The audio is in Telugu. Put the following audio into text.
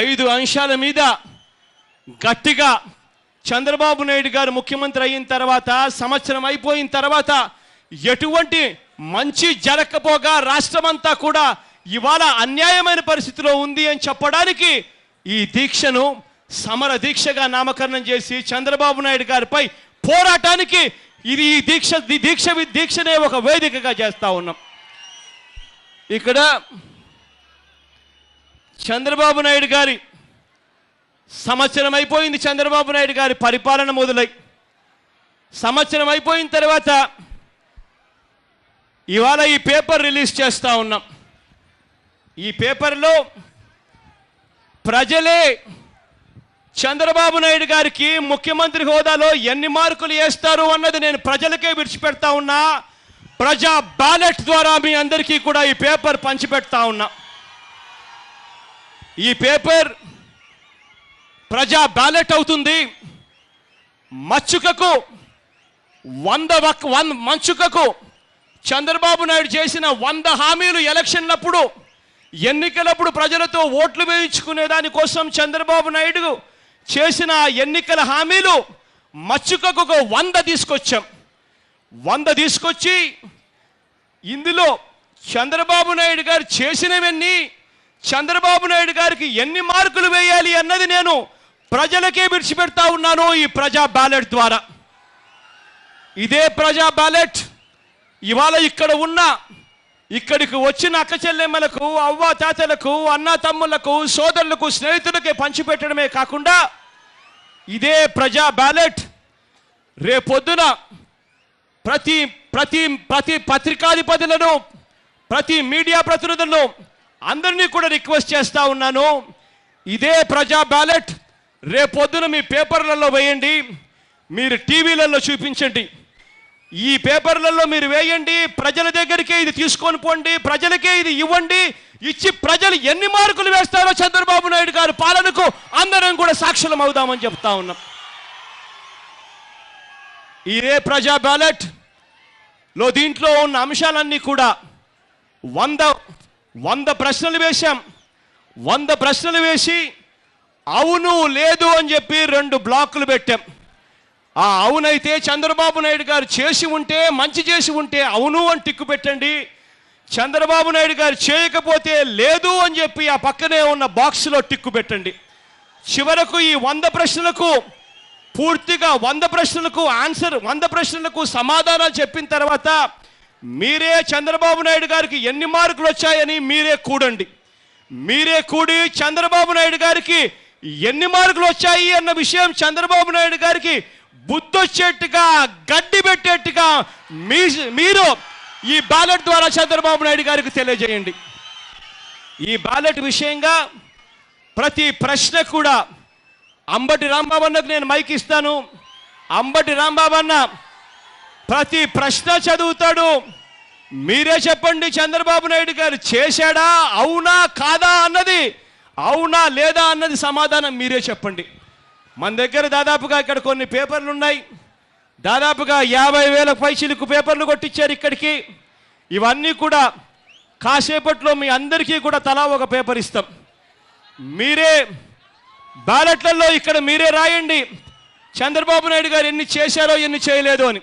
5 అంశాల మీద గట్టిగా చంద్రబాబు నాయుడు గారు ముఖ్యమంత్రి అయిన తర్వాత సంవత్సరం అయిపోయిన తర్వాత ఎటువంటి మంచి జరగకపోగా రాష్ట్రమంతా కూడా ఇవాళ అన్యాయమైన పరిస్థితిలో ఉంది అని చెప్పడానికి ఈ దీక్షను సమర దీక్షగా నామకరణం చేసి చంద్రబాబు నాయుడు గారిపై పోరాటానికి ఇది దీక్షనే ఒక వేదికగా చేస్తా ఉన్నాం. ఇక్కడ చంద్రబాబు నాయుడు గారి సంవత్సరం అయిపోయింది. చంద్రబాబు నాయుడు గారి పరిపాలన మొదలై సంవత్సరం అయిపోయిన తర్వాత ఇవాళ ఈ పేపర్ రిలీజ్ చేస్తూ ఉన్నాం. ఈ పేపర్లో ప్రజలే చంద్రబాబు నాయుడు గారికి ముఖ్యమంత్రి హోదాలో ఎన్ని మార్కులు వేస్తారు అన్నది నేను ప్రజలకే విడిచిపెడతా ఉన్నా. ప్రజా బ్యాలెట్ ద్వారా మీ అందరికీ కూడా ఈ పేపర్ పంచిపెడతా ఉన్నా. ఈ పేపర్ ప్రజా బ్యాలెట్ అవుతుంది. మచ్చుకకు చంద్రబాబు నాయుడు చేసిన 100 హామీలు ఎలక్షన్లప్పుడు ఎన్నికలప్పుడు ప్రజలతో ఓట్లు వేయించుకునే దానికోసం చంద్రబాబు నాయుడు చేసిన ఎన్నికల హామీలు మచ్చుకకు 100 తీసుకొచ్చాం. 100 తీసుకొచ్చి ఇందులో చంద్రబాబు నాయుడు గారు చేసినవన్నీ, చంద్రబాబు నాయుడు గారికి ఎన్ని మార్కులు వేయాలి అన్నది నేను ప్రజలకే విడిచిపెడతా ఉన్నాను ఈ ప్రజా బ్యాలెట్ ద్వారా. ఇదే ప్రజా బ్యాలెట్ ఇవాళ ఇక్కడికి వచ్చిన అక్క చెల్లెమ్మలకు, అవ్వ తాతలకు, అన్న తమ్ముళ్లకు, సోదరులకు, స్నేహితులకి పంచిపెట్టడమే కాకుండా ఇదే ప్రజా బ్యాలెట్ రేపొద్దున ప్రతి ప్రతి ప్రతి పత్రికాధిపతులను, ప్రతి మీడియా ప్రతినిధులను అందరినీ కూడా రిక్వెస్ట్ చేస్తా ఉన్నాను. ఇదే ప్రజా బ్యాలెట్ రేపొద్దున మీ పేపర్లలో వేయండి, మీరు టీవీలలో చూపించండి. ఈ పేపర్లలో మీరు వేయండి, ప్రజల దగ్గరికే ఇది తీసుకొని పోండి, ప్రజలకే ఇది ఇవ్వండి. ఇచ్చి ప్రజలు ఎన్ని మార్కులు వేస్తారో చంద్రబాబు నాయుడు గారి పాలనకు అందరం కూడా సాక్షులం అవుదామని చెప్తా ఉన్నాం. ఇదే ప్రజా బ్యాలెట్ లో దీంట్లో ఉన్న అంశాలన్నీ కూడా 100 ప్రశ్నలు వేశాం. 100 ప్రశ్నలు వేసి అవును లేదు అని చెప్పి 2 బ్లాకులు పెట్టాం. ఆ అవునైతే చంద్రబాబు నాయుడు గారు చేసి ఉంటే, మంచి చేసి ఉంటే అవును అని టిక్కు పెట్టండి. చంద్రబాబు నాయుడు గారు చేయకపోతే లేదు అని చెప్పి ఆ పక్కనే ఉన్న బాక్స్లో టిక్కు పెట్టండి. చివరకు ఈ 100 ప్రశ్నలకు పూర్తిగా 100 ప్రశ్నలకు సమాధానాలు చెప్పిన తర్వాత మీరే చంద్రబాబు నాయుడు గారికి ఎన్ని మార్కులు వచ్చాయని మీరే కూడండి. మీరే కూడి చంద్రబాబు నాయుడు గారికి ఎన్ని మార్కులు వచ్చాయి అన్న విషయం చంద్రబాబు నాయుడు గారికి బుద్ధొచ్చేట్టుగా, గడ్డి పెట్టేట్టుగా మీరు ఈ బ్యాలెట్ ద్వారా చంద్రబాబు నాయుడు గారికి తెలియజేయండి. ఈ బ్యాలెట్ విషయంగా ప్రతి ప్రశ్న కూడా అంబటి రాంబాబు అన్నకు నేను మైక్ ఇస్తాను. అంబటి రాంబాబు అన్న ప్రతి ప్రశ్న చదువుతాడు. మీరే చెప్పండి, చంద్రబాబు నాయుడు గారు చేశాడా, అవునా కాదా అన్నది, అవునా లేదా అన్నది సమాధానం మీరే చెప్పండి. మన దగ్గర దాదాపుగా ఇక్కడ కొన్ని పేపర్లు ఉన్నాయి. దాదాపుగా 50,000 పైచిలకు పేపర్లు కొట్టించారు ఇక్కడికి. ఇవన్నీ కూడా కాసేపట్లో మీ అందరికీ కూడా తలా ఒక పేపర్ ఇస్తాం. మీరే బ్యాలెట్లలో ఇక్కడ మీరే రాయండి చంద్రబాబు నాయుడు గారు ఎన్ని చేశారో ఎన్ని చేయలేదో అని.